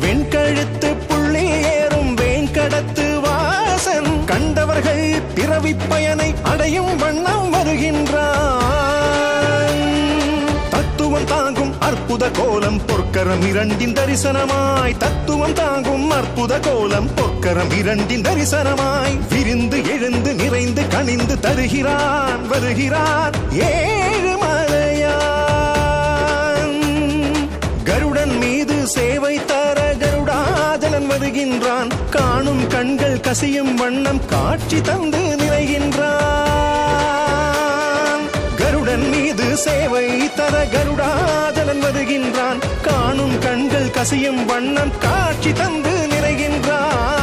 வெண்கழுத்து புள்ளி ஏறும் வேங்கடத்து வாசன் கண்டவர்கள் பிறவி பயனை அடையும் வண்ணம் வருகின்றான். தத்துவம் தாங்கும் அற்புத கோலம் பொற்கரம் இரண்டின் தரிசனமாய், தத்துவம் தாங்கும் அற்புத கோலம் பொற்கரம் இரண்டின் தரிசனமாய் விரிந்து எழுந்து நிறைந்து கனிந்து தருகிறான் வருகிறான் ஏழுமலையான். கருடன் மீது சேவை தர கருடாதலன் வருகின்றான். காணும் கண்கள் கசியும் வண்ணம் காட்சி தந்து நிறைகின்றான். கருடன் மீது சேவை தர கருடாதலன் வருகின்றான். காணும் கண்கள் கசியும் வண்ணம் காட்சி தந்து நிறைகின்றான்.